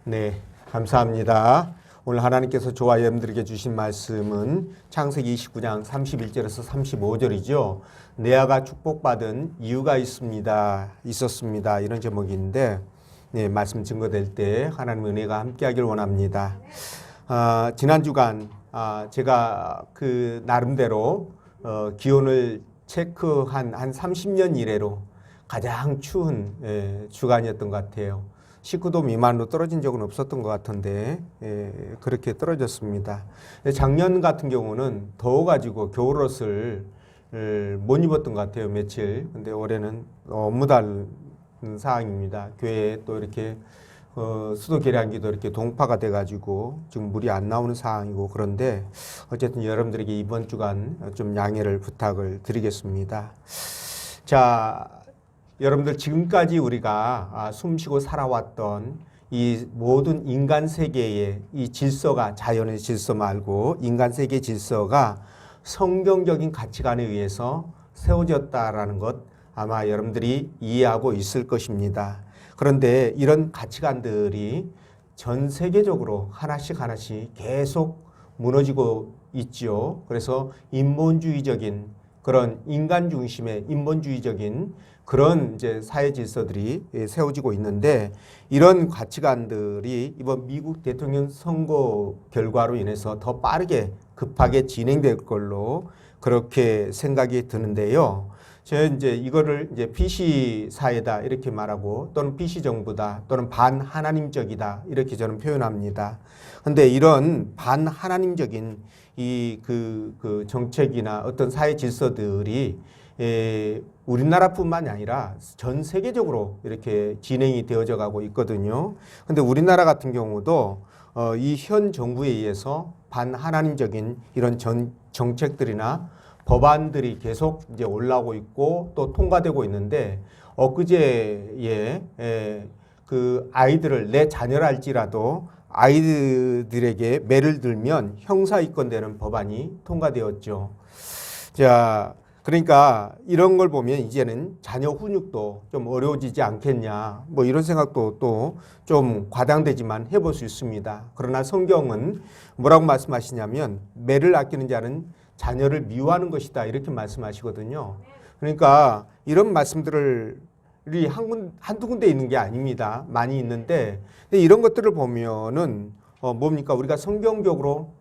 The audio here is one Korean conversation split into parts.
네, 감사합니다. 오늘 하나님께서 저와 여러분들에게 주신 말씀은 창세기 29장 31절에서 35절이죠. 레아가 축복받은 이유가 있었습니다. 이런 제목인데, 네, 말씀 증거될 때 하나님의 은혜가 함께하길 원합니다. 지난 주간 제가 그 나름대로 기온을 체크한 한 30년 이래로 가장 추운 주간이었던 것 같아요. 19도 미만으로 떨어진 적은 없었던 것 같은데 그렇게 떨어졌습니다. 작년 같은 경우는 더워가지고 겨울옷을 못 입었던 것 같아요. 며칠. 근데 올해는 너무 다른 상황입니다. 교회에 또 이렇게 수도 계량기도 이렇게 동파가 돼가지고 지금 물이 안 나오는 상황이고, 그런데 어쨌든 여러분들에게 이번 주간 좀 양해를 부탁을 드리겠습니다. 자, 여러분들 지금까지 우리가 숨쉬고 살아왔던 이 모든 인간 세계의 이 질서가, 자연의 질서 말고 인간 세계 질서가 성경적인 가치관에 의해서 세워졌다라는 것 아마 여러분들이 이해하고 있을 것입니다. 그런데 이런 가치관들이 전 세계적으로 하나씩 계속 무너지고 있죠. 그래서 인본주의적인 그런 인간 중심의 인본주의적인 그런 이제 사회 질서들이 세워지고 있는데, 이런 가치관들이 이번 미국 대통령 선거 결과로 인해서 더 빠르게 급하게 진행될 걸로 그렇게 생각이 드는데요. 저는 이제 이거를 이제 PC 사회다 이렇게 말하고, 또는 PC 정부다, 또는 반하나님적이다 이렇게 저는 표현합니다. 근데 이런 반하나님적인 그 정책이나 어떤 사회 질서들이 우리나라뿐만이 아니라 전 세계적으로 이렇게 진행이 되어져 가고 있거든요. 근데 우리나라 같은 경우도 이 현 정부에 의해서 반하나님적인 이런 정책들이나 법안들이 계속 이제 올라오고 있고 또 통과되고 있는데, 엊그제에 그 아이들을, 내 자녀랄지라도 아이들에게 매를 들면 형사입건되는 법안이 통과되었죠. 자, 그러니까 이런 걸 보면 이제는 자녀 훈육도 좀 어려워지지 않겠냐, 뭐 이런 생각도 또 좀 과장되지만 해볼 수 있습니다. 그러나 성경은 뭐라고 말씀하시냐면, 매를 아끼는 자는 자녀를 미워하는 것이다 이렇게 말씀하시거든요. 그러니까 이런 말씀들이 한두 군데 있는 게 아닙니다. 많이 있는데, 근데 이런 것들을 보면은 뭡니까? 우리가 성경적으로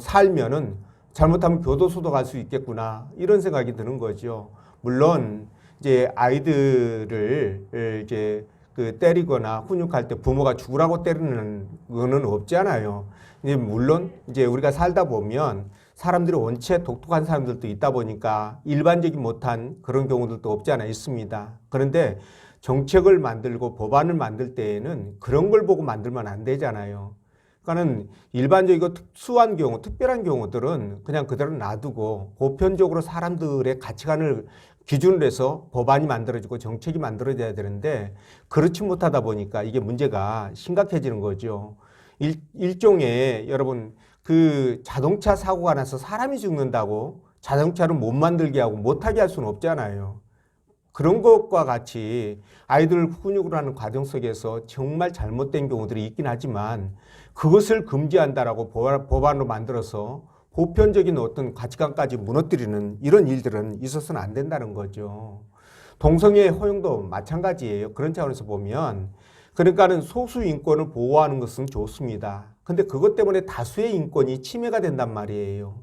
살면은 잘못하면 교도소도 갈 수 있겠구나 이런 생각이 드는 거죠. 물론 이제 아이들을 이제 그 때리거나 훈육할 때 부모가 죽으라고 때리는 거는 없잖아요. 이제 물론 이제 우리가 살다 보면 사람들이 원체 독특한 사람들도 있다 보니까 일반적인 못한 그런 경우들도 없지 않아 있습니다. 그런데 정책을 만들고 법안을 만들 때에는 그런 걸 보고 만들면 안 되잖아요. 그러니까는 일반적이고 특수한 경우, 특별한 경우들은 그냥 그대로 놔두고 보편적으로 사람들의 가치관을 기준으로 해서 법안이 만들어지고 정책이 만들어져야 되는데, 그렇지 못하다 보니까 이게 문제가 심각해지는 거죠. 일종의 여러분, 그 자동차 사고가 나서 사람이 죽는다고 자동차를 못 만들게 하고 못하게 할 수는 없잖아요. 그런 것과 같이 아이들 훈육을 하는 과정 속에서 정말 잘못된 경우들이 있긴 하지만, 그것을 금지한다라고 법안으로 만들어서 보편적인 어떤 가치관까지 무너뜨리는 이런 일들은 있어서는 안 된다는 거죠. 동성애 허용도 마찬가지예요. 그런 차원에서 보면, 그러니까는 소수 인권을 보호하는 것은 좋습니다. 근데 그것 때문에 다수의 인권이 침해가 된단 말이에요.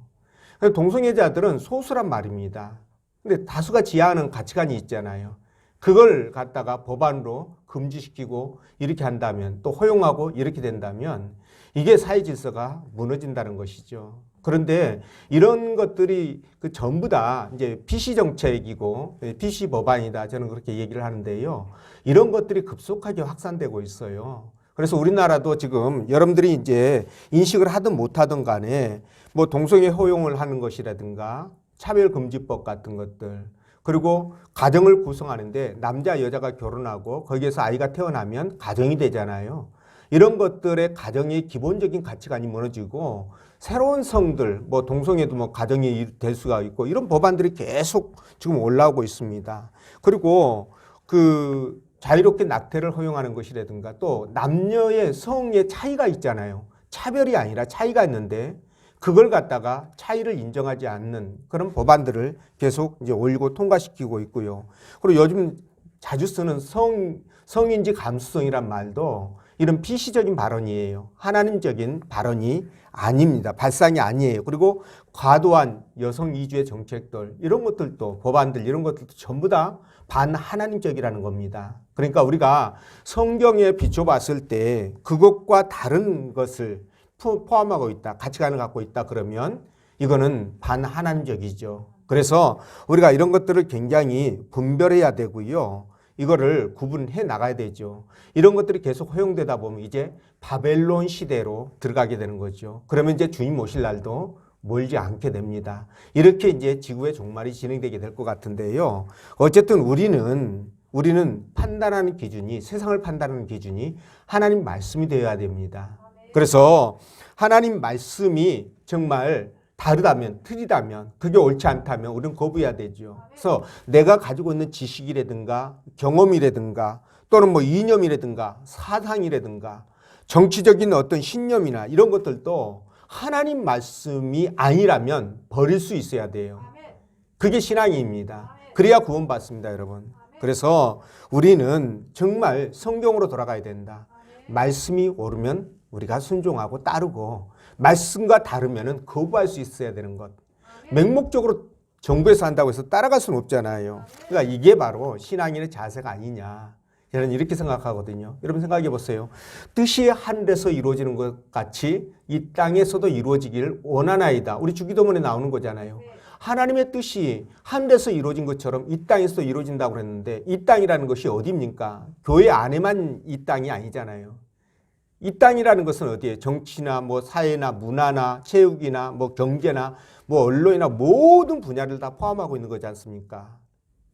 동성애자들은 소수란 말입니다. 근데 다수가 지향하는 가치관이 있잖아요. 그걸 갖다가 법안으로 금지시키고 이렇게 한다면, 또 허용하고 이렇게 된다면 이게 사회 질서가 무너진다는 것이죠. 그런데 이런 것들이 그 전부 다 이제 PC 정책이고 PC 법안이다, 저는 그렇게 얘기를 하는데요. 이런 것들이 급속하게 확산되고 있어요. 그래서 우리나라도 지금 여러분들이 이제 인식을 하든 못하든 간에 뭐 동성애 허용을 하는 것이라든가 차별금지법 같은 것들, 그리고 가정을 구성하는데 남자 여자가 결혼하고 거기에서 아이가 태어나면 가정이 되잖아요. 이런 것들의 가정의 기본적인 가치관이 무너지고, 새로운 성들, 뭐 동성애도 뭐 가정이 될 수가 있고, 이런 법안들이 계속 지금 올라오고 있습니다. 그리고 그 자유롭게 낙태를 허용하는 것이라든가 또 남녀의 성의 차이가 있잖아요. 차별이 아니라 차이가 있는데 그걸 갖다가 차이를 인정하지 않는 그런 법안들을 계속 이제 올리고 통과시키고 있고요. 그리고 요즘 자주 쓰는 성인지 감수성이란 말도 이런 비시적인 발언이에요. 하나님적인 발언이 아닙니다. 발상이 아니에요. 그리고 과도한 여성 위주의 정책들 이런 것들도 법안들 이런 것들도 전부 다 반하나님적이라는 겁니다. 그러니까 우리가 성경에 비춰봤을 때 그것과 다른 것을 포함하고 있다. 가치관을 갖고 있다 그러면 이거는 반하나님적이죠. 그래서 우리가 이런 것들을 굉장히 분별해야 되고요. 이거를 구분해 나가야 되죠. 이런 것들이 계속 허용되다 보면 이제 바벨론 시대로 들어가게 되는 거죠. 그러면 이제 주님 오실 날도 멀지 않게 됩니다. 이렇게 이제 지구의 종말이 진행되게 될 것 같은데요. 어쨌든 우리는 판단하는 기준이 세상을 판단하는 기준이 하나님 말씀이 되어야 됩니다. 그래서 하나님 말씀이 정말 다르다면 틀리다면 그게 옳지 않다면 우리는 거부해야 되죠. 그래서 내가 가지고 있는 지식이라든가 경험이라든가 또는 뭐 이념이라든가 사상이라든가 정치적인 어떤 신념이나 이런 것들도 하나님 말씀이 아니라면 버릴 수 있어야 돼요. 그게 신앙입니다. 그래야 구원받습니다, 여러분. 그래서 우리는 정말 성경으로 돌아가야 된다. 말씀이 옳으면 우리가 순종하고 따르고 말씀과 다르면 거부할 수 있어야 되는 것. 맹목적으로 정부에서 한다고 해서 따라갈 수는 없잖아요. 그러니까 이게 바로 신앙인의 자세가 아니냐. 저는 이렇게 생각하거든요. 여러분 생각해 보세요. 뜻이 하늘에서 이루어지는 것 같이 이 땅에서도 이루어지기를 원하나이다. 우리 주기도문에 나오는 거잖아요. 하나님의 뜻이 하늘에서 이루어진 것처럼 이 땅에서도 이루어진다고 그랬는데 이 땅이라는 것이 어디입니까? 교회 안에만 이 땅이 아니잖아요. 이 땅이라는 것은 어디에 정치나 뭐 사회나 문화나 체육이나 뭐 경제나 뭐 언론이나 모든 분야를 다 포함하고 있는 거지 않습니까?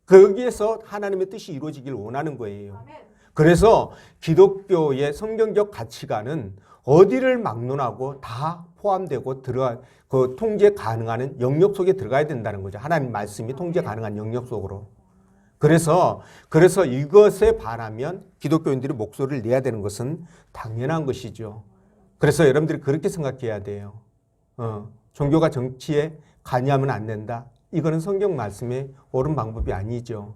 거기에서 하나님의 뜻이 이루어지길 원하는 거예요. 그래서 기독교의 성경적 가치관은 어디를 막론하고 다 포함되고 그 통제 가능한 영역 속에 들어가야 된다는 거죠. 하나님 말씀이 통제 가능한 영역 속으로. 그래서 이것에 반하면 기독교인들이 목소리를 내야 되는 것은 당연한 것이죠. 그래서 여러분들이 그렇게 생각해야 돼요. 종교가 정치에 관여하면 안 된다. 이거는 성경 말씀에 옳은 방법이 아니죠.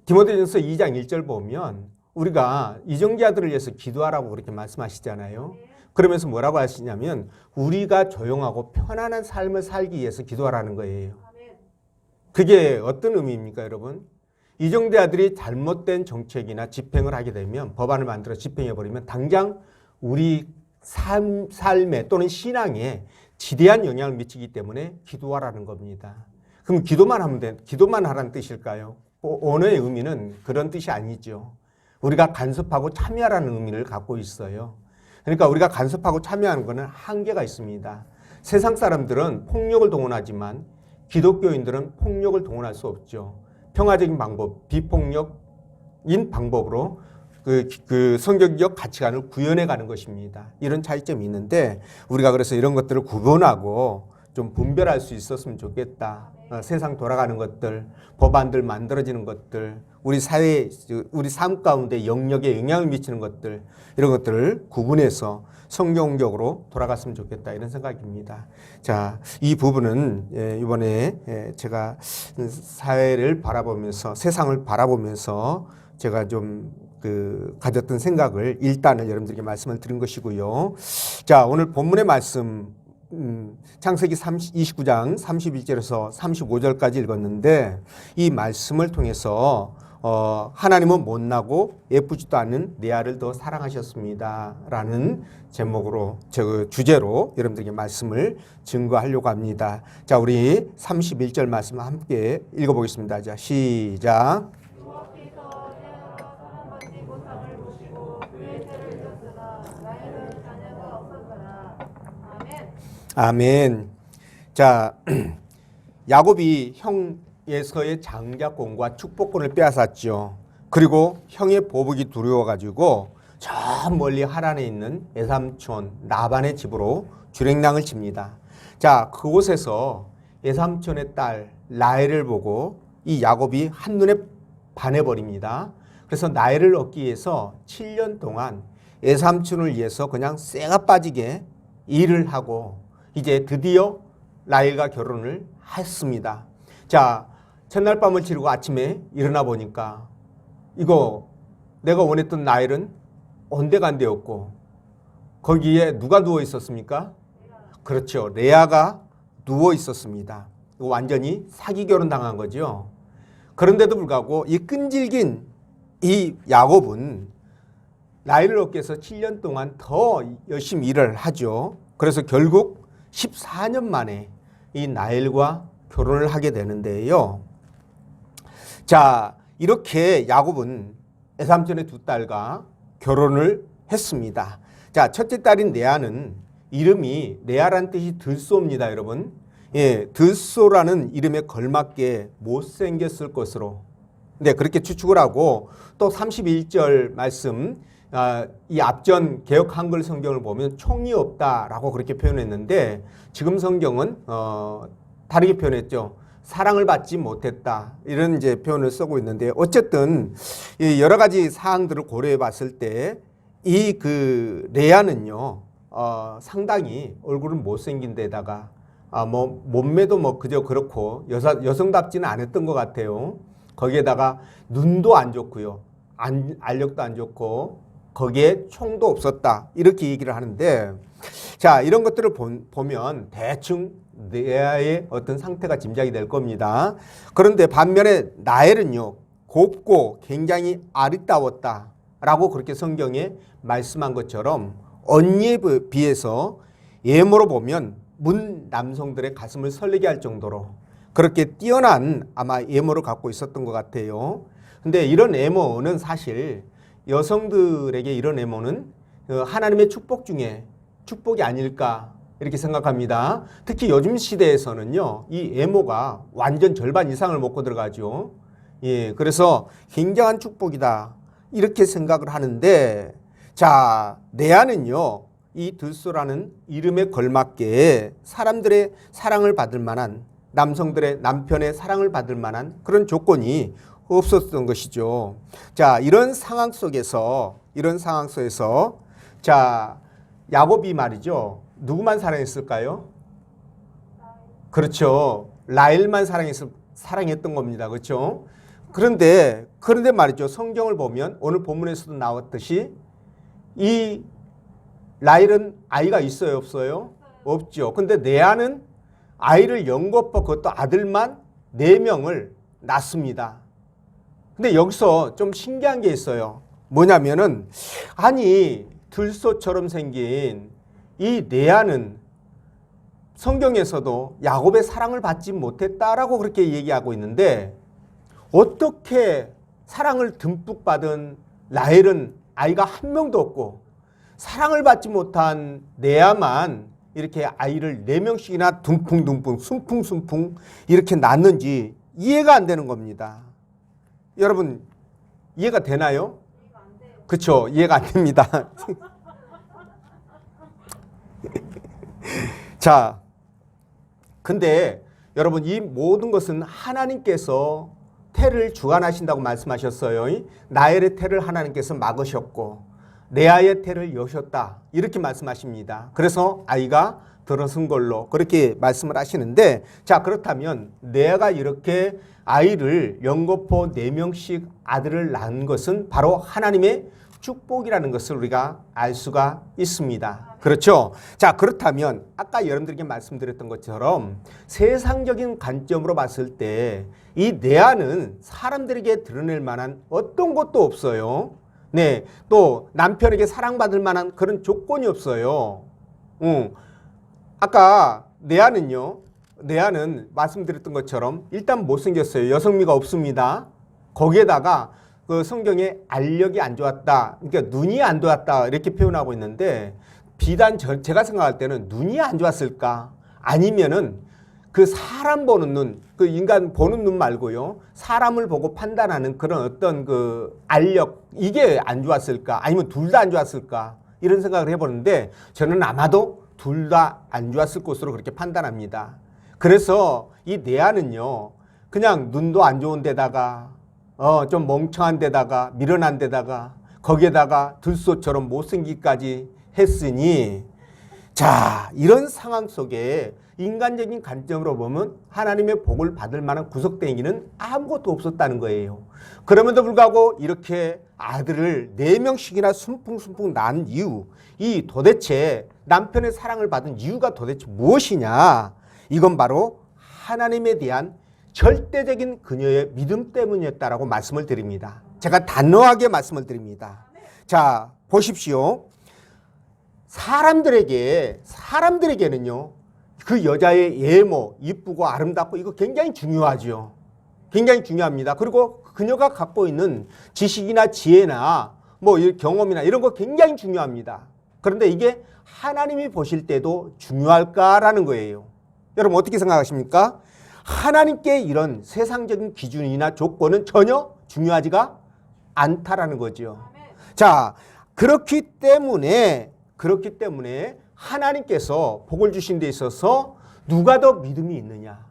디모데전서 2장 1절 보면 우리가 이정자들을 위해서 기도하라고 그렇게 말씀하시잖아요. 그러면서 뭐라고 하시냐면 우리가 조용하고 편안한 삶을 살기 위해서 기도하라는 거예요. 그게 어떤 의미입니까, 여러분? 이정대아들이 잘못된 정책이나 집행을 하게 되면 법안을 만들어 집행해버리면 당장 우리 삶에 또는 신앙에 지대한 영향을 미치기 때문에 기도하라는 겁니다. 그럼 기도만 하라는 뜻일까요? 언어의 의미는 그런 뜻이 아니죠. 우리가 간섭하고 참여하라는 의미를 갖고 있어요. 그러니까 우리가 간섭하고 참여하는 것은 한계가 있습니다. 세상 사람들은 폭력을 동원하지만 기독교인들은 폭력을 동원할 수 없죠. 평화적인 방법, 비폭력인 방법으로 그 성경적 가치관을 구현해 가는 것입니다. 이런 차이점이 있는데 우리가 그래서 이런 것들을 구분하고 좀 분별할 수 있었으면 좋겠다. 세상 돌아가는 것들, 법안들 만들어지는 것들, 우리 사회, 우리 삶 가운데 영역에 영향을 미치는 것들, 이런 것들을 구분해서 성경적으로 돌아갔으면 좋겠다. 이런 생각입니다. 자, 이 부분은 이번에 제가 사회를 바라보면서, 세상을 바라보면서 제가 좀 가졌던 생각을 일단은 여러분들에게 말씀을 드린 것이고요. 자, 오늘 본문의 말씀, 창세기 29장 31절에서 35절까지 읽었는데 이 말씀을 통해서 하나님은 못나고 예쁘지도 않은 레아를 더 사랑하셨습니다 라는 제목으로 주제로 여러분들에게 말씀을 증거하려고 합니다. 자, 우리 31절 말씀 함께 읽어보겠습니다. 자, 시작. 아멘. 자, 야곱이 형 에서의 장자권과 축복권을 빼앗았죠. 그리고 형의 보복이 두려워가지고 저 멀리 하란에 있는 외삼촌 라반의 집으로 주랭랑을 칩니다. 자, 그곳에서 외삼촌의 딸 라헬을 보고 이 야곱이 한눈에 반해버립니다. 그래서 나이를 얻기 위해서 7년 동안 애삼촌을 위해서 그냥 쇠가 빠지게 일을 하고 이제 드디어 라헬과 결혼을 했습니다. 자, 첫날 밤을 치르고 아침에 일어나 보니까 이거 내가 원했던 라헬은 온데간데였고 거기에 누가 누워 있었습니까? 그렇죠. 레아가 누워 있었습니다. 이거 완전히 사기 결혼 당한 거죠. 그런데도 불구하고 이 끈질긴 이 야곱은 라헬을 얻기 위해서 7년 동안 더 열심히 일을 하죠. 그래서 결국 14년 만에 이 라헬과 결혼을 하게 되는데요. 자, 이렇게 야곱은 애삼촌의 두 딸과 결혼을 했습니다. 자, 첫째 딸인 레아는 이름이 레아라는 뜻이 들소입니다, 여러분. 예, 들소라는 이름에 걸맞게 못생겼을 것으로. 네, 그렇게 추측을 하고 또 31절 말씀, 이 앞전 개역 한글 성경을 보면 총이 없다라고 그렇게 표현했는데 지금 성경은 다르게 표현했죠. 사랑을 받지 못했다 이런 이제 표현을 쓰고 있는데 어쨌든 여러 가지 사항들을 고려해 봤을 때 이 그 레아는요 상당히 얼굴은 못생긴 데다가 뭐 몸매도 뭐 그저 그렇고 여성답지는 않았던 것 같아요. 거기에다가 눈도 안 좋고요, 알력도 안 좋고 거기에 총도 없었다 이렇게 얘기를 하는데 자 이런 것들을 보면 대충 레아의 어떤 상태가 짐작이 될 겁니다. 그런데 반면에 라헬은요 곱고 굉장히 아리따웠다 라고 그렇게 성경에 말씀한 것처럼 언니에 비해서 외모로 보면 문 남성들의 가슴을 설레게 할 정도로 그렇게 뛰어난 아마 외모를 갖고 있었던 것 같아요. 근데 이런 외모는 사실 여성들에게 이런 외모는 하나님의 축복 중에 축복이 아닐까 이렇게 생각합니다. 특히 요즘 시대에서는요 이 외모가 완전 절반 이상을 먹고 들어가죠. 예, 그래서 굉장한 축복이다 이렇게 생각을 하는데 자 레아는요 이 들소라는 이름에 걸맞게 사람들의 사랑을 받을 만한 남성들의 남편의 사랑을 받을 만한 그런 조건이 없었던 것이죠. 자 이런 상황 속에서 자 야곱이 말이죠 누구만 사랑했을까요? 그렇죠. 라헬만 사랑했던 겁니다. 그렇죠? 그런데 말이죠. 성경을 보면 오늘 본문에서도 나왔듯이 이 라헬은 아이가 있어요, 없어요? 없죠. 근데 레아는 아이를 연거푸 그것도 아들만 4명을 낳습니다. 근데 여기서 좀 신기한 게 있어요. 뭐냐면은 아니 들소처럼 생긴 이 레아는 성경에서도 야곱의 사랑을 받지 못했다라고 그렇게 얘기하고 있는데 어떻게 사랑을 듬뿍 받은 라헬은 아이가 한 명도 없고 사랑을 받지 못한 레아만 이렇게 아이를 4명씩이나 둥풍둥풍 순풍순풍 이렇게 낳는지 이해가 안 되는 겁니다. 여러분 이해가 되나요? 그렇죠. 이해가 안 됩니다. 자, 근데 여러분 이 모든 것은 하나님께서 태를 주관하신다고 말씀하셨어요. 라헬의 태를 하나님께서 막으셨고 레아의 태를 여셨다 이렇게 말씀하십니다. 그래서 아이가 들어선 걸로 그렇게 말씀을 하시는데 자 그렇다면 레아가 이렇게 아이를 연거푸 4명씩 아들을 낳은 것은 바로 하나님의 축복이라는 것을 우리가 알 수가 있습니다. 그렇죠? 자 그렇다면 아까 여러분들에게 말씀드렸던 것처럼 세상적인 관점으로 봤을 때 이 레아는 사람들에게 드러낼 만한 어떤 것도 없어요. 네, 또 남편에게 사랑받을 만한 그런 조건이 없어요. 아까 레아는 말씀드렸던 것처럼 일단 못생겼어요. 여성미가 없습니다. 거기에다가 그 성경에 알력이 안 좋았다. 그러니까 눈이 안 좋았다. 이렇게 표현하고 있는데 비단 제가 생각할 때는 눈이 안 좋았을까? 아니면은 그 사람 보는 눈, 그 인간 보는 눈 말고요. 사람을 보고 판단하는 그런 어떤 그 알력, 이게 안 좋았을까? 아니면 둘 다 안 좋았을까? 이런 생각을 해보는데 저는 아마도 둘 다 안 좋았을 것으로 그렇게 판단합니다. 그래서 이 레아는요, 그냥 눈도 안 좋은 데다가 좀 멍청한 데다가 미련한 데다가 거기에다가 들소처럼 못생기기까지 했으니 자, 이런 상황 속에 인간적인 관점으로 보면 하나님의 복을 받을 만한 구석탱이는 아무것도 없었다는 거예요. 그럼에도 불구하고 이렇게 아들을 4명씩이나 순풍순풍 낳은 이유, 이 도대체 남편의 사랑을 받은 이유가 도대체 무엇이냐? 이건 바로 하나님에 대한 절대적인 그녀의 믿음 때문이었다라고 말씀을 드립니다. 제가 단호하게 말씀을 드립니다. 자, 보십시오. 사람들에게는요, 그 여자의 외모, 이쁘고 아름답고 이거 굉장히 중요하죠. 굉장히 중요합니다. 그리고 그녀가 갖고 있는 지식이나 지혜나 뭐 경험이나 이런 거 굉장히 중요합니다. 그런데 이게 하나님이 보실 때도 중요할까라는 거예요. 여러분 어떻게 생각하십니까? 하나님께 이런 세상적인 기준이나 조건은 전혀 중요하지가 않다라는 거죠. 자, 그렇기 때문에 하나님께서 복을 주신 데 있어서 누가 더 믿음이 있느냐,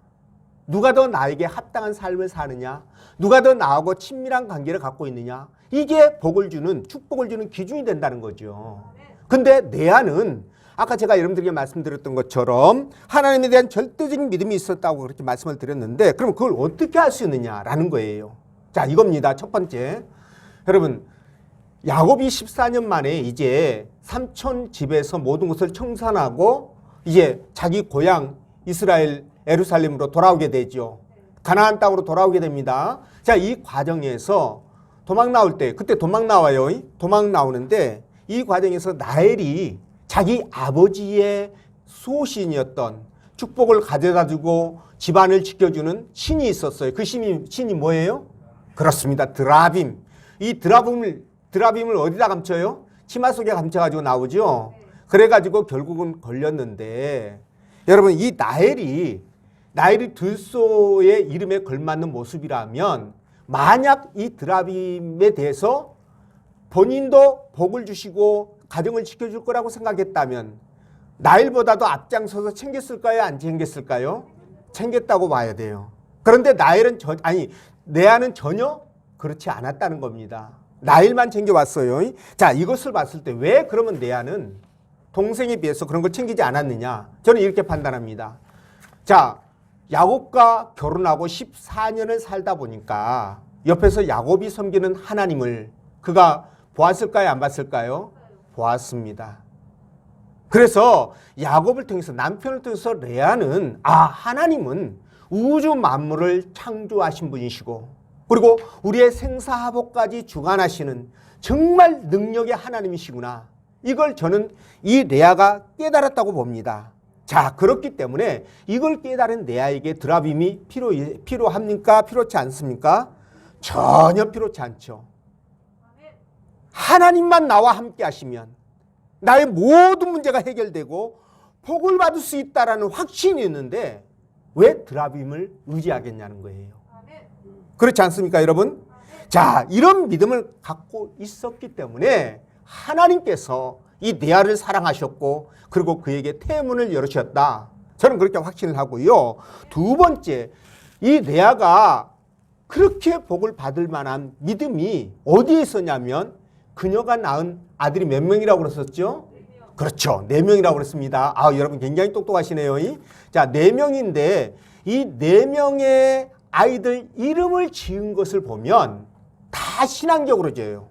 누가 더 나에게 합당한 삶을 사느냐, 누가 더 나하고 친밀한 관계를 갖고 있느냐, 이게 복을 주는, 축복을 주는 기준이 된다는 거죠. 근데 내 안은 아까 제가 여러분들에게 말씀드렸던 것처럼 하나님에 대한 절대적인 믿음이 있었다고 그렇게 말씀을 드렸는데, 그럼 그걸 어떻게 할 수 있느냐라는 거예요. 자, 이겁니다. 첫 번째, 여러분 야곱이 14년 만에 이제 삼촌 집에서 모든 것을 청산하고 이제 자기 고향 이스라엘 예루살렘으로 돌아오게 되죠. 가나안 땅으로 돌아오게 됩니다. 자, 이 과정에서 도망 나올 때, 그때 도망 나와요. 도망 나오는데 이 과정에서 라헬이 자기 아버지의 수호신이었던, 축복을 가져다 주고 집안을 지켜주는 신이 있었어요. 그 신이 뭐예요? 그렇습니다. 드라빔. 이 드라빔을 어디다 감춰요? 치마 속에 감춰가지고 나오죠. 그래가지고 결국은 걸렸는데, 여러분 이 나엘이 들소의 이름에 걸맞는 모습이라면, 만약 이 드라빔에 대해서 본인도 복을 주시고 가정을 지켜줄 거라고 생각했다면 나엘보다도 앞장서서 챙겼을까요? 안 챙겼을까요? 챙겼다고 봐야 돼요. 그런데 레아는 전혀 그렇지 않았다는 겁니다. 나엘만 챙겨왔어요. 자, 이것을 봤을 때 왜 그러면 레아는 동생에 비해서 그런 걸 챙기지 않았느냐? 저는 이렇게 판단합니다. 자, 야곱과 결혼하고 14년을 살다 보니까 옆에서 야곱이 섬기는 하나님을 그가 보았을까요? 안 봤을까요? 보았습니다. 그래서 야곱을 통해서, 남편을 통해서 레아는 하나님은 우주 만물을 창조하신 분이시고, 그리고 우리의 생사화복까지 주관하시는 정말 능력의 하나님이시구나, 이걸 저는 이 레아가 깨달았다고 봅니다. 자, 그렇기 때문에 이걸 깨달은 레아에게 드라빔이 필요합니까? 필요치 않습니까? 전혀 필요치 않죠. 하나님만 나와 함께 하시면 나의 모든 문제가 해결되고 복을 받을 수 있다라는 확신이 있는데 왜 드라빔을 의지하겠냐는 거예요. 그렇지 않습니까, 여러분? 자, 이런 믿음을 갖고 있었기 때문에 하나님께서 이 레아를 사랑하셨고, 그리고 그에게 태문을 열으셨다. 저는 그렇게 확신을 하고요. 두 번째, 이 레아가 그렇게 복을 받을 만한 믿음이 어디에 있었냐면, 그녀가 낳은 아들이 몇 명이라고 그랬었죠? 그렇죠. 4명이라고 그랬습니다. 여러분 굉장히 똑똑하시네요. 자, 4명인데 이 4명의 아이들 이름을 지은 것을 보면 다 신앙적으로 지어요.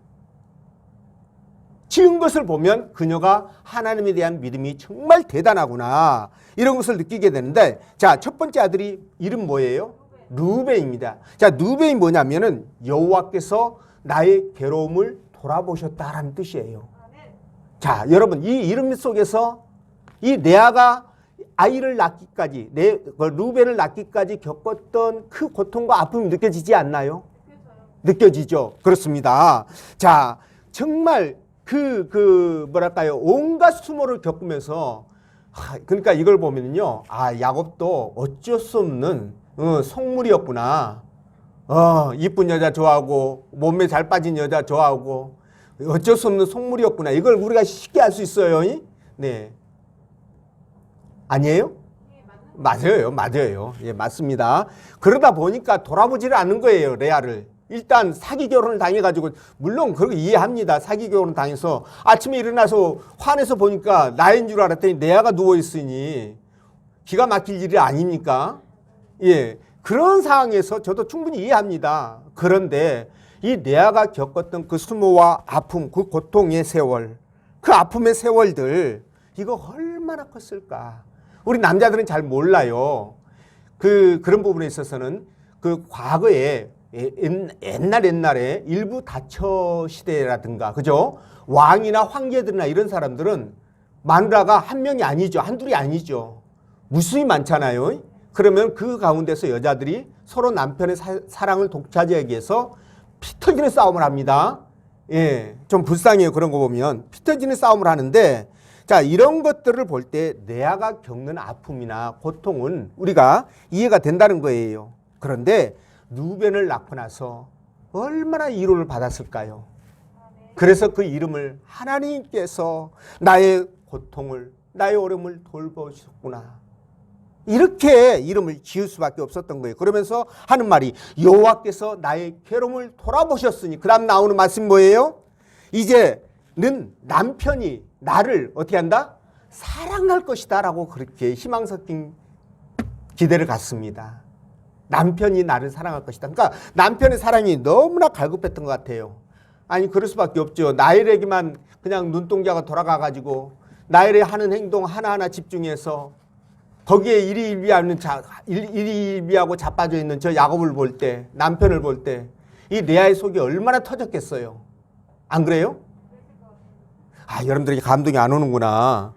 지은 것을 보면 그녀가 하나님에 대한 믿음이 정말 대단하구나, 이런 것을 느끼게 되는데, 자, 첫 번째 아들이 이름 뭐예요? 르우벤입니다. 자, 르우벤이 뭐냐면은 여호와께서 나의 괴로움을 돌아보셨다라는 뜻이에요. 자, 여러분 이 이름 속에서 이 레아가 아이를 낳기까지, 르우벤을 낳기까지 겪었던 그 고통과 아픔이 느껴지지 않나요? 느껴지죠. 그렇습니다. 자, 정말 뭐랄까요, 온갖 수모를 겪으면서, 그러니까 이걸 보면요, 야곱도 어쩔 수 없는 속물이었구나. 이쁜 여자 좋아하고 몸매 잘 빠진 여자 좋아하고 어쩔 수 없는 속물이었구나. 이걸 우리가 쉽게 알 수 있어요. 네, 아니에요? 맞아요. 예, 맞습니다. 그러다 보니까 돌아보지를 않는 거예요, 레아를. 일단 사기 결혼을 당해가지고, 물론 그렇게 이해합니다. 사기 결혼을 당해서 아침에 일어나서 화내서 보니까 나인 줄 알았더니 내아가 누워있으니 기가 막힐 일이 아닙니까? 예. 그런 상황에서 저도 충분히 이해합니다. 그런데 이 내아가 겪었던 그 수모와 아픔, 그 고통의 세월, 그 아픔의 세월들, 이거 얼마나 컸을까? 우리 남자들은 잘 몰라요. 그런 부분에 있어서는 그 과거에 옛날에 일부 다처 시대라든가, 그죠? 왕이나 황제들이나 이런 사람들은 마누라가 한 명이 아니죠. 한둘이 아니죠. 무수히 많잖아요. 그러면 그 가운데서 여자들이 서로 남편의 사랑을 독차지하기 위해서 피 터지는 싸움을 합니다. 예, 좀 불쌍해요. 그런 거 보면. 피 터지는 싸움을 하는데, 자, 이런 것들을 볼 때 내아가 겪는 아픔이나 고통은 우리가 이해가 된다는 거예요. 그런데 루벤을 낳고 나서 얼마나 위로를 받았을까요? 그래서 그 이름을 하나님께서 나의 고통을, 나의 어려움을 돌보셨구나, 이렇게 이름을 지을 수밖에 없었던 거예요. 그러면서 하는 말이 여호와께서 나의 괴로움을 돌아보셨으니, 그 다음 나오는 말씀이 뭐예요? 이제는 남편이 나를 어떻게 한다? 사랑할 것이다 라고 그렇게 희망 섞인 기대를 갖습니다. 남편이 나를 사랑할 것이다. 그러니까 남편의 사랑이 너무나 갈급했던 것 같아요. 아니, 그럴 수밖에 없죠. 나일에게만 그냥 눈동자가 돌아가가지고 나일이 하는 행동 하나하나 집중해서 거기에 일희일비하고 자빠져 있는 저 야곱을 볼 때, 남편을 볼 때 이 레아의 속이 얼마나 터졌겠어요. 안 그래요? 아, 여러분들에게 감동이 안 오는구나.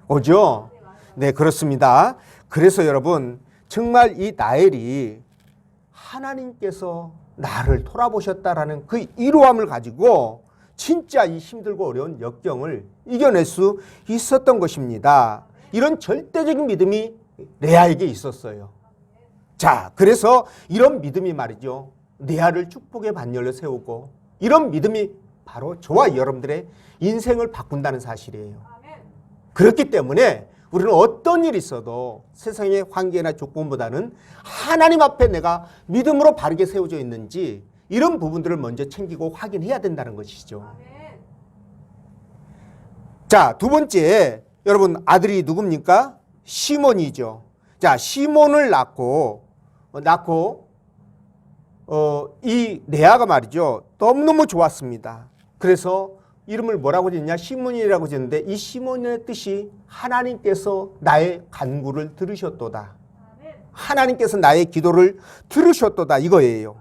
오죠? 네, 그렇습니다. 그래서 여러분, 정말 이 나엘이 하나님께서 나를 돌아보셨다라는 그 이로함을 가지고 진짜 이 힘들고 어려운 역경을 이겨낼 수 있었던 것입니다. 이런 절대적인 믿음이 레아에게 있었어요. 자, 그래서 이런 믿음이 말이죠, 레아를 축복의 반열로 세우고, 이런 믿음이 바로 저와 여러분들의 인생을 바꾼다는 사실이에요. 그렇기 때문에 우리는 어떤 일이 있어도 세상의 환경이나 조건보다는 하나님 앞에 내가 믿음으로 바르게 세워져 있는지, 이런 부분들을 먼저 챙기고 확인해야 된다는 것이죠. 자, 두 번째, 여러분, 아들이 누굽니까? 시몬이죠. 자, 시몬을 낳고 이 레아가 말이죠, 너무너무 좋았습니다. 그래서 이름을 뭐라고 짓냐? 시몬이라고 짓는데, 이 시몬의 뜻이 하나님께서 나의 간구를 들으셨도다, 하나님께서 나의 기도를 들으셨도다, 이거예요.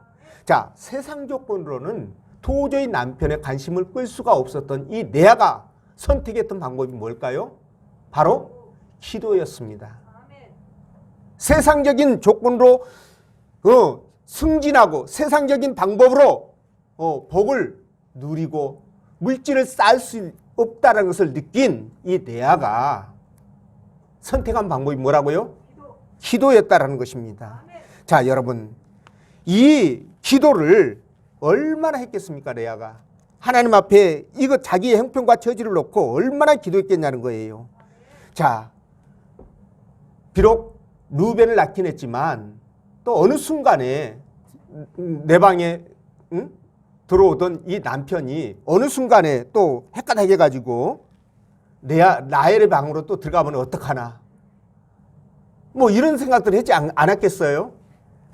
자, 세상 조건으로는 도저히 남편의 관심을 끌 수가 없었던 이 레아가 선택했던 방법이 뭘까요? 바로 기도였습니다. 세상적인 조건으로 승진하고 세상적인 방법으로 복을 누리고 물질을 쌓을 수 없다는 것을 느낀 이 레아가 선택한 방법이 뭐라고요? 기도였다라는 것입니다. 자, 여러분, 이 기도를 얼마나 했겠습니까, 레아가? 하나님 앞에 이거 자기의 형편과 처지를 놓고 얼마나 기도했겠냐는 거예요. 자, 비록 루벤을 낳긴 했지만 또 어느 순간에 내 방에 들어오던 이 남편이 어느 순간에 또 헷갈하게 해가지고 라헬의 방으로 또 들어가면 어떡하나, 뭐 이런 생각들을 하지 않았겠어요?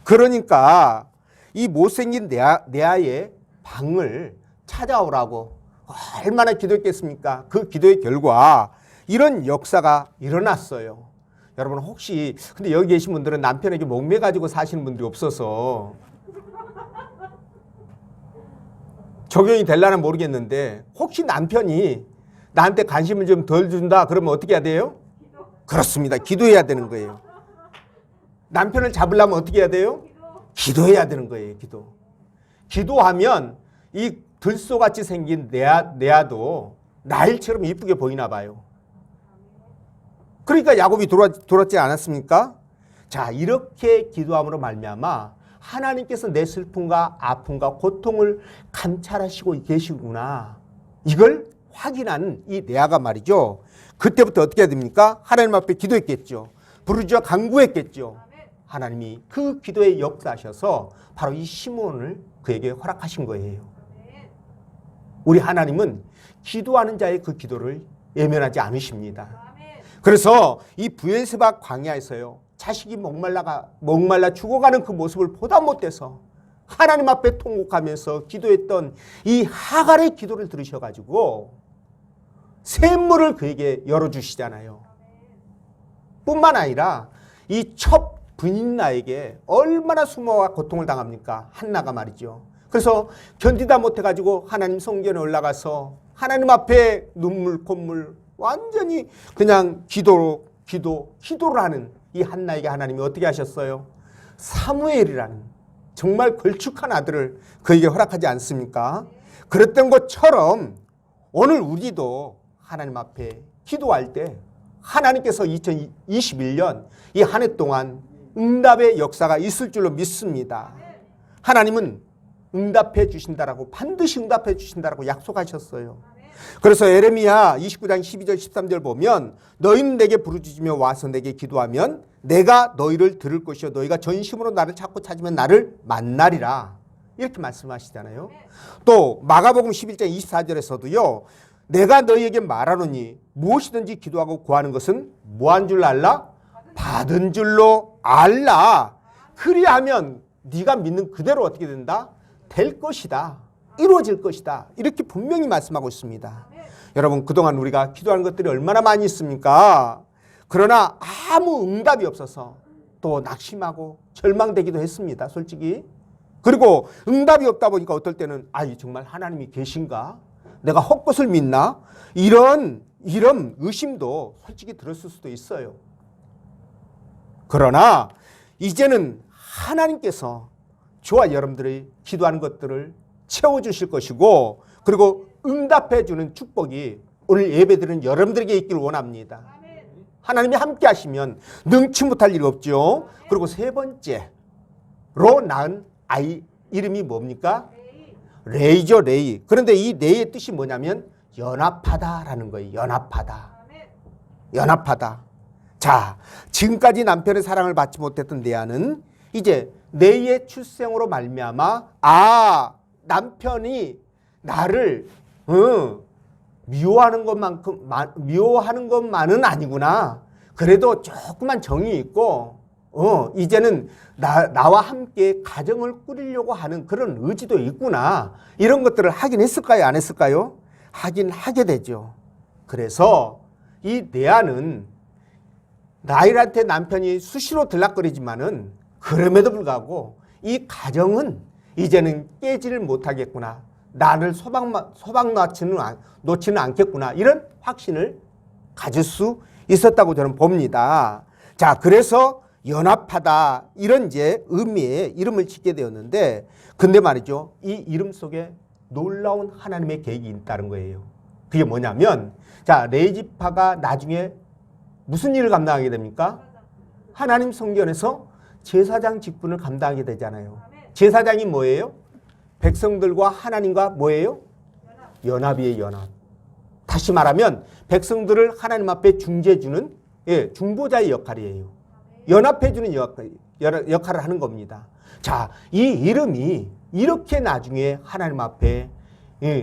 그러니까 이 못생긴 레아의 방을 찾아오라고 얼마나 기도했겠습니까? 그 기도의 결과 이런 역사가 일어났어요. 여러분, 혹시 근데 여기 계신 분들은 남편에게 목매가지고 사시는 분들이 없어서 적용이 될라나 모르겠는데, 혹시 남편이 나한테 관심을 좀 덜 준다 그러면 어떻게 해야 돼요? 그렇습니다. 기도해야 되는 거예요. 남편을 잡으려면 어떻게 해야 돼요? 기도해야 되는 거예요. 기도하면 이 들소같이 생긴 레아도 라헬처럼 이쁘게 보이나 봐요. 그러니까 야곱이 돌았지 않았습니까? 자, 이렇게 기도함으로 말미암아 하나님께서 내 슬픔과 아픔과 고통을 감찰하시고 계시구나, 이걸 확인한 이 레아가 말이죠, 그때부터 어떻게 해야 됩니까? 하나님 앞에 기도했겠죠. 부르짖어 간구했겠죠. 하나님이 그 기도에 역사하셔서 바로 이 시몬을 그에게 허락하신 거예요. 우리 하나님은 기도하는 자의 그 기도를 예면하지 않으십니다. 그래서 이 브엘세바 광야에서요, 자식이 목말라 죽어가는 그 모습을 보다 못해서 하나님 앞에 통곡하면서 기도했던 이 하갈의 기도를 들으셔가지고 샘물을 그에게 열어주시잖아요. 뿐만 아니라 이 첫 분인나에게 얼마나 수모와 고통을 당합니까? 한나가 말이죠. 그래서 견디다 못해가지고 하나님 성전에 올라가서 하나님 앞에 눈물 콧물 완전히 그냥 기도를 하는 이 한나에게 하나님이 어떻게 하셨어요? 사무엘이라는 정말 걸쭉한 아들을 그에게 허락하지 않습니까? 그랬던 것처럼 오늘 우리도 하나님 앞에 기도할 때 하나님께서 2021년 이 한 해 동안 응답의 역사가 있을 줄로 믿습니다. 하나님은 응답해 주신다라고, 반드시 응답해 주신다라고 약속하셨어요. 그래서 에레미야 29장 12절 13절 보면 너희는 내게 부르짖으며 와서 내게 기도하면 내가 너희를 들을 것이요 너희가 전심으로 나를 찾고 찾으면 나를 만나리라, 이렇게 말씀하시잖아요. 또 마가복음 11장 24절에서도요 내가 너희에게 말하노니 무엇이든지 기도하고 구하는 것은 뭐한 줄 알라? 받은 줄로 알라. 그리하면 네가 믿는 그대로 어떻게 된다? 될 것이다. 이루어질 것이다. 이렇게 분명히 말씀하고 있습니다. 여러분, 그동안 우리가 기도하는 것들이 얼마나 많이 있습니까? 그러나 아무 응답이 없어서 또 낙심하고 절망되기도 했습니다. 솔직히. 그리고 응답이 없다 보니까 어떨 때는 정말 하나님이 계신가? 내가 헛것을 믿나? 이런 의심도 솔직히 들었을 수도 있어요. 그러나 이제는 하나님께서 저와 여러분들이 기도하는 것들을 채워주실 것이고, 그리고 응답해 주는 축복이 오늘 예배드리는 여러분들에게 있기를 원합니다. 하나님이 함께 하시면 능치 못할 일이 없죠. 그리고 세 번째로 낳은 아이 이름이 뭡니까? 레이죠, 레이. 그런데 이 레이의 뜻이 뭐냐면 연합하다라는 거예요. 연합하다. 자, 지금까지 남편의 사랑을 받지 못했던 레아는 이제 레이의 출생으로 말미암아 남편이 나를 미워하는 것만은 아니구나. 그래도 조금만 정이 있고 이제는 나와 함께 가정을 꾸리려고 하는 그런 의지도 있구나. 이런 것들을 하긴 했을까요? 안 했을까요? 하긴 하게 되죠. 그래서 이 레아는 라헬한테 남편이 수시로 들락거리지만은 그럼에도 불구하고 이 가정은 이제는 깨지를 못하겠구나. 나를 소박 놓지는 않겠구나. 이런 확신을 가질 수 있었다고 저는 봅니다. 자, 그래서 연합하다 이런 이제 의미의 이름을 짓게 되었는데, 근데 말이죠, 이 이름 속에 놀라운 하나님의 계획이 있다는 거예요. 그게 뭐냐면, 자, 레이지파가 나중에 무슨 일을 감당하게 됩니까? 하나님 성전에서 제사장 직분을 감당하게 되잖아요. 제사장이 뭐예요? 백성들과 하나님과 뭐예요? 연합이에요, 연합. 다시 말하면 백성들을 하나님 앞에 중재해주는 중보자의 역할이에요. 연합해주는 역할을 하는 겁니다. 자, 이 이름이 이렇게 나중에 하나님 앞에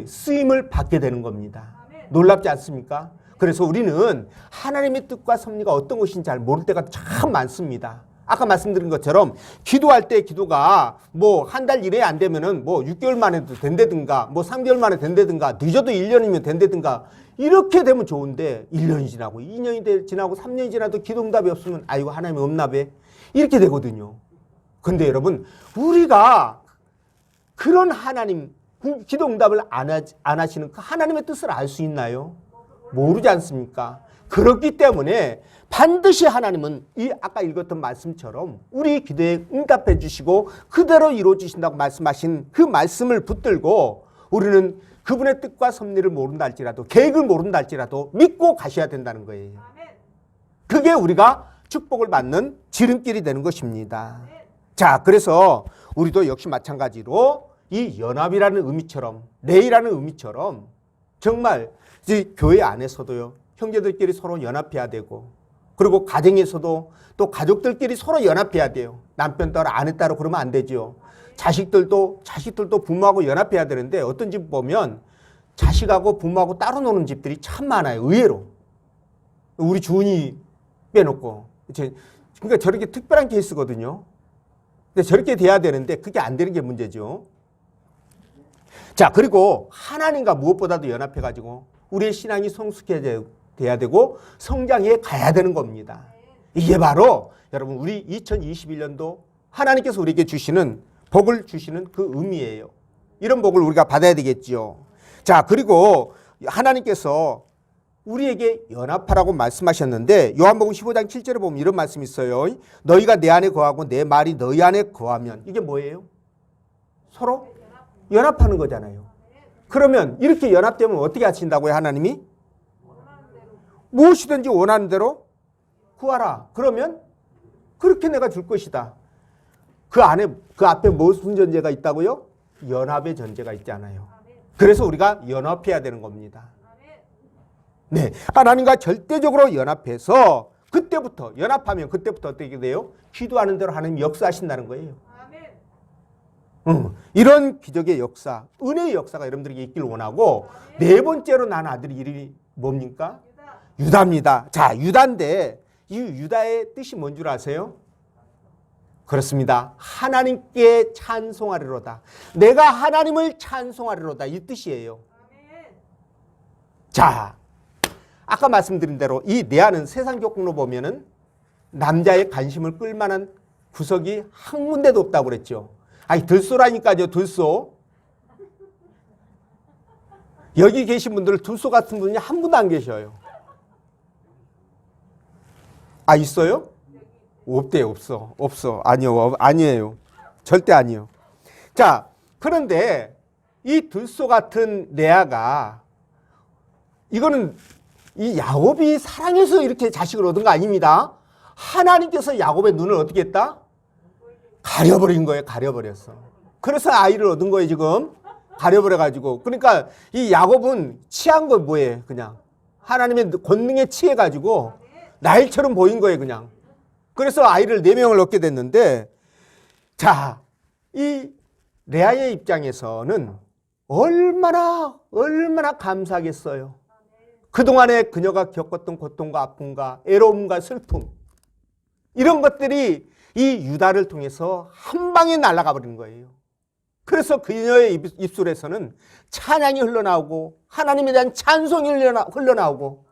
쓰임을 받게 되는 겁니다. 놀랍지 않습니까? 그래서 우리는 하나님의 뜻과 섭리가 어떤 것인지 잘 모를 때가 참 많습니다. 아까 말씀드린 것처럼 기도할 때 기도가 뭐 한 달 이내 안 되면은 뭐 6개월 만에도 된다든가 뭐 3개월 만에 된다든가 늦어도 1년이면 된다든가 이렇게 되면 좋은데 1년이 지나고 2년이 지나고 3년이 지나도 기도 응답이 없으면 아이고 하나님이 없나 봐 이렇게 되거든요. 근데 여러분, 우리가 그런 하나님 기도 응답을 안 하시는 그 하나님의 뜻을 알 수 있나요? 모르지 않습니까? 그렇기 때문에 반드시 하나님은 이 아까 읽었던 말씀처럼 우리 기도에 응답해 주시고 그대로 이루어 주신다고 말씀하신 그 말씀을 붙들고 우리는 그분의 뜻과 섭리를 모른다 할지라도 계획을 모른다 할지라도 믿고 가셔야 된다는 거예요. 그게 우리가 축복을 받는 지름길이 되는 것입니다. 자, 그래서 우리도 역시 마찬가지로 이 연합이라는 의미처럼 레이라는 의미처럼 정말 이제 교회 안에서도요 형제들끼리 서로 연합해야 되고 그리고 가정에서도 또 가족들끼리 서로 연합해야 돼요. 남편 따로 아내 따로 그러면 안 되죠. 자식들도 부모하고 연합해야 되는데 어떤 집 보면 자식하고 부모하고 따로 노는 집들이 참 많아요. 의외로. 우리 주은이 빼놓고. 그러니까 저렇게 특별한 케이스거든요. 근데 저렇게 돼야 되는데 그게 안 되는 게 문제죠. 자, 그리고 하나님과 무엇보다도 연합해가지고 우리의 신앙이 성숙해져야 되고 성장해 가야 되는 겁니다. 이게 바로 여러분 우리 2021년도 하나님께서 우리에게 주시는 복을 주시는 그 의미예요. 이런 복을 우리가 받아야 되겠죠. 자, 그리고 하나님께서 우리에게 연합하라고 말씀하셨는데 요한복음 15장 7절에 보면 이런 말씀이 있어요. 너희가 내 안에 거하고 내 말이 너희 안에 거하면 이게 뭐예요? 서로 연합하는 거잖아요. 그러면 이렇게 연합되면 어떻게 하신다고요? 하나님이? 무엇이든지 원하는 대로 구하라. 그러면 그렇게 내가 줄 것이다. 그 앞에 무슨 전제가 있다고요? 연합의 전제가 있잖아요. 그래서 우리가 연합해야 되는 겁니다. 네, 하나님과 절대적으로 연합해서 그때부터 연합하면 그때부터 어떻게 돼요? 기도하는 대로 하나님 역사하신다는 거예요. 이런 기적의 역사, 은혜의 역사가 여러분들에게 있기를 원하고 네 번째로 난 아들의 이름이 뭡니까? 유다입니다. 자, 유다인데 이 유다의 뜻이 뭔 줄 아세요? 그렇습니다. 하나님께 찬송하리로다. 내가 하나님을 찬송하리로다. 이 뜻이에요. 자, 아까 말씀드린 대로 이 레아는 세상 조건으로 보면은 남자의 관심을 끌만한 구석이 한 군데도 없다고 그랬죠. 아니, 들소라니까요, 들소. 여기 계신 분들 들소 같은 분이 한 분도 안 계셔요. 아, 있어요? 없대요, 없어. 아니에요. 절대 아니에요. 자, 그런데 이 들소 같은 레아가 이거는 이 야곱이 사랑해서 이렇게 자식을 얻은 거 아닙니다. 하나님께서 야곱의 눈을 어떻게 했다? 가려버린 거예요. 가려버렸어. 그래서 아이를 얻은 거예요. 지금 가려버려가지고. 그러니까 이 야곱은 취한 거 뭐예요? 그냥 하나님의 권능에 취해가지고 나일처럼 보인 거예요. 그냥. 그래서 아이를 4명을 얻게 됐는데, 자, 이 레아의 입장에서는 얼마나 감사하겠어요. 그동안에 그녀가 겪었던 고통과 아픔과 애로움과 슬픔, 이런 것들이 이 유다를 통해서 한 방에 날아가 버린 거예요. 그래서 그녀의 입술에서는 찬양이 흘러나오고 하나님에 대한 찬송이 흘러나오고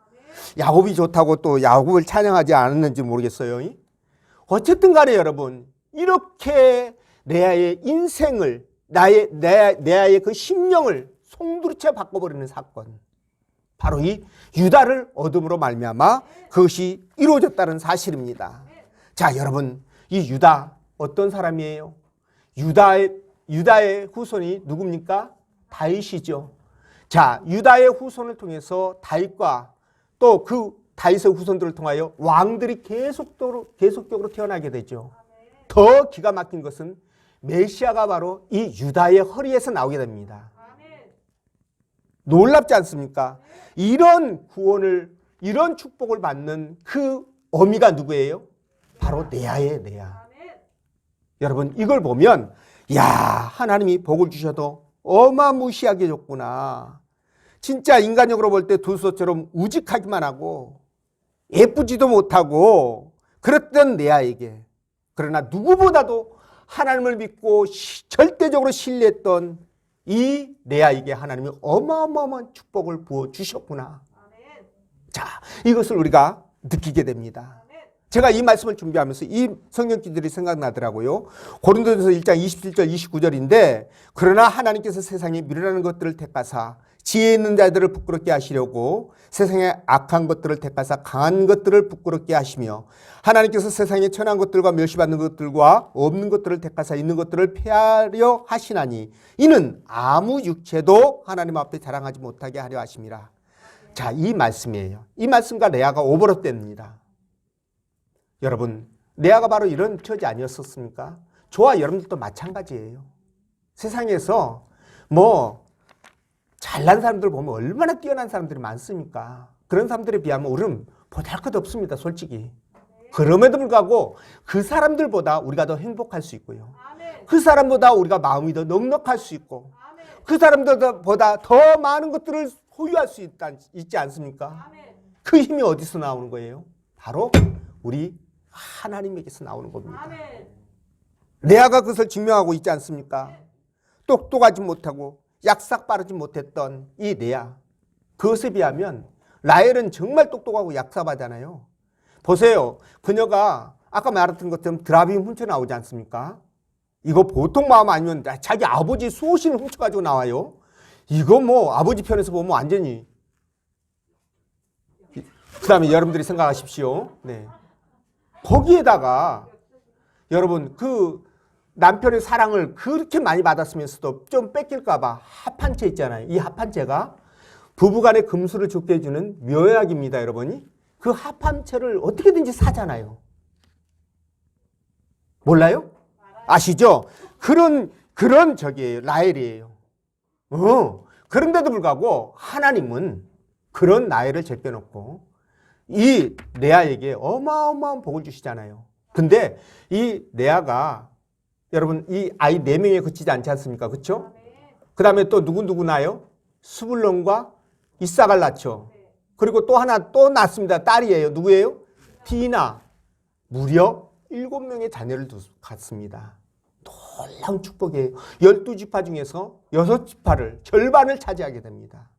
야곱이 좋다고 또 야곱을 찬양하지 않았는지 모르겠어요. 어쨌든 간에 여러분, 이렇게 레아의 인생을 레아의 그 심령을 송두리째 바꿔버리는 사건, 바로 이 유다를 얻음으로 말미암아 그것이 이루어졌다는 사실입니다. 자, 여러분, 이 유다 어떤 사람이에요? 유다의 후손이 누굽니까? 다윗이죠. 자, 유다의 후손을 통해서 다윗과 또 그 다윗의 후손들을 통하여 왕들이 계속적으로 태어나게 되죠. 더 기가 막힌 것은 메시아가 바로 이 유다의 허리에서 나오게 됩니다. 놀랍지 않습니까? 이런 구원을, 이런 축복을 받는 그 어미가 누구예요? 바로 레아예요, 레아. 여러분, 이걸 보면 야, 하나님이 복을 주셔도 어마무시하게 줬구나. 진짜 인간적으로 볼 때 둘소처럼 우직하기만 하고 예쁘지도 못하고 그랬던 레아에게, 그러나 누구보다도 하나님을 믿고 절대적으로 신뢰했던 이 레아에게 하나님이 어마어마한 축복을 부어주셨구나. 자, 이것을 우리가 느끼게 됩니다. 제가 이 말씀을 준비하면서 이 성경기들이 생각나더라고요. 고린도전서 1장 27절 29절인데, 그러나 하나님께서 세상에 미련한 것들을 택하사 지혜 있는 자들을 부끄럽게 하시려고 세상의 악한 것들을 택하사 강한 것들을 부끄럽게 하시며, 하나님께서 세상의 천한 것들과 멸시받는 것들과 없는 것들을 택하사 있는 것들을 폐하려 하시나니 이는 아무 육체도 하나님 앞에 자랑하지 못하게 하려 하심이라. 자, 이 말씀이에요. 이 말씀과 레아가 오버랩됩니다. 여러분, 레아가 바로 이런 처지 아니었었습니까? 저와 여러분들도 마찬가지예요. 세상에서 뭐 잘난 사람들 보면 얼마나 뛰어난 사람들이 많습니까? 그런 사람들에 비하면 우리는 보잘것 없습니다, 솔직히. 그럼에도 불구하고 그 사람들보다 우리가 더 행복할 수 있고요. 그 사람보다 우리가 마음이 더 넉넉할 수 있고 그 사람들보다 더 많은 것들을 소유할 수 있지 않습니까? 그 힘이 어디서 나오는 거예요? 바로 우리 하나님에게서 나오는 겁니다. 레아가 그것을 증명하고 있지 않습니까? 똑똑하지 못하고 약삭 빠르지 못했던 이 레아, 그것에 비하면 라헬은 정말 똑똑하고 약삭하잖아요. 보세요. 그녀가 아까 말했던 것처럼 드라빔 훔쳐 나오지 않습니까? 이거 보통 마음 아니면 자기 아버지 수호신을 훔쳐가지고 나와요. 이거 뭐 아버지 편에서 보면 완전히. 그 다음에 여러분들이 생각하십시오. 네. 거기에다가 여러분 그 남편의 사랑을 그렇게 많이 받았으면서도 좀 뺏길까봐 합한채 있잖아요. 이 합한채가 부부간의 금수를 좋게 해주는 묘약입니다. 여러분이 그 합한채를 어떻게든지 사잖아요. 몰라요? 아시죠? 그런 저기예요. 라헬이에요. 그런데도 불구하고 하나님은 그런 라헬을 제껴놓고 이 레아에게 어마어마한 복을 주시잖아요. 근데 이 레아가 여러분 이 아이 4명에 그치지 않지 않습니까? 그렇죠? 그 다음에 또 누구 나요? 스불론과 이삭을 낳죠. 그리고 또 하나 또 낳습니다. 딸이에요. 누구예요? 디나. 무려 7명의 자녀를 갖습니다. 놀라운 축복이에요. 12지파 중에서 6지파를 절반을 차지하게 됩니다.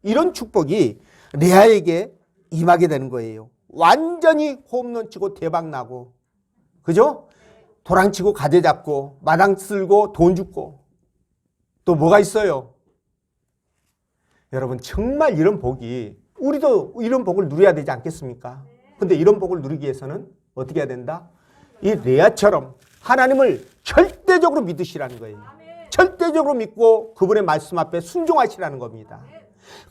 이런 축복이 레아에게 임하게 되는 거예요. 완전히 홈런 치고 대박 나고, 그죠? 도랑치고 가재 잡고 마당 쓸고 돈 줍고 또 뭐가 있어요? 여러분 정말 이런 복이 우리도 이런 복을 누려야 되지 않겠습니까? 근데 이런 복을 누리기 위해서는 어떻게 해야 된다? 이 레아처럼 하나님을 절대적으로 믿으시라는 거예요. 절대적으로 믿고 그분의 말씀 앞에 순종하시라는 겁니다.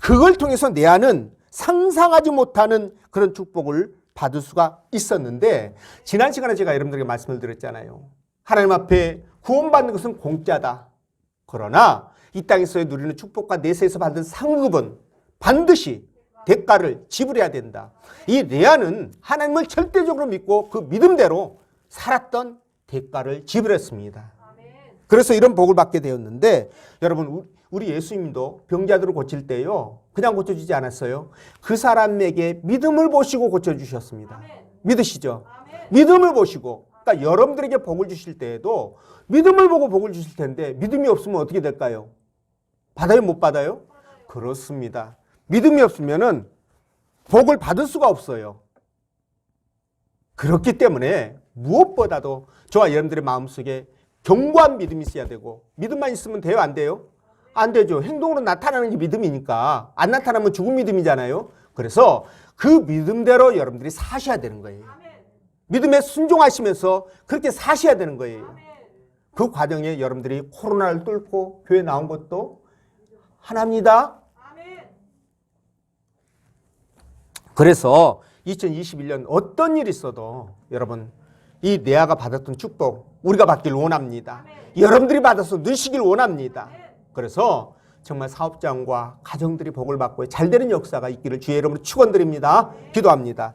그걸 통해서 레아는 상상하지 못하는 그런 축복을 받을 수가 있었는데, 지난 시간에 제가 여러분들에게 말씀을 드렸잖아요. 하나님 앞에 구원받는 것은 공짜다. 그러나 이 땅에서 누리는 축복과 내세에서 받은 상급은 반드시 대가를 지불해야 된다. 이 레아는 하나님을 절대적으로 믿고 그 믿음대로 살았던 대가를 지불했습니다. 그래서 이런 복을 받게 되었는데, 여러분 우리 예수님도 병자들을 고칠 때요 그냥 고쳐주지 않았어요. 그 사람에게 믿음을 보시고 고쳐주셨습니다. 믿으시죠? 믿음을 보시고. 그러니까 여러분들에게 복을 주실 때에도 믿음을 보고 복을 주실 텐데 믿음이 없으면 어떻게 될까요? 받아요? 못 받아요? 그렇습니다. 믿음이 없으면은 복을 받을 수가 없어요. 그렇기 때문에 무엇보다도 저와 여러분들의 마음속에 견고한 믿음이 있어야 되고, 믿음만 있으면 돼요? 안 돼요? 안 되죠. 행동으로 나타나는 게 믿음이니까. 안 나타나면 죽은 믿음이잖아요. 그래서 그 믿음대로 여러분들이 사셔야 되는 거예요. 믿음에 순종하시면서 그렇게 사셔야 되는 거예요. 그 과정에 여러분들이 코로나를 뚫고 교회 나온 것도 하나입니다. 그래서 2021년 어떤 일이 있어도 여러분 이 레아가 받았던 축복 우리가 받길 원합니다. 여러분들이 받아서 누리시길 원합니다. 그래서 정말 사업장과 가정들이 복을 받고 잘 되는 역사가 있기를 주의 이름으로 축원드립니다. 기도합니다.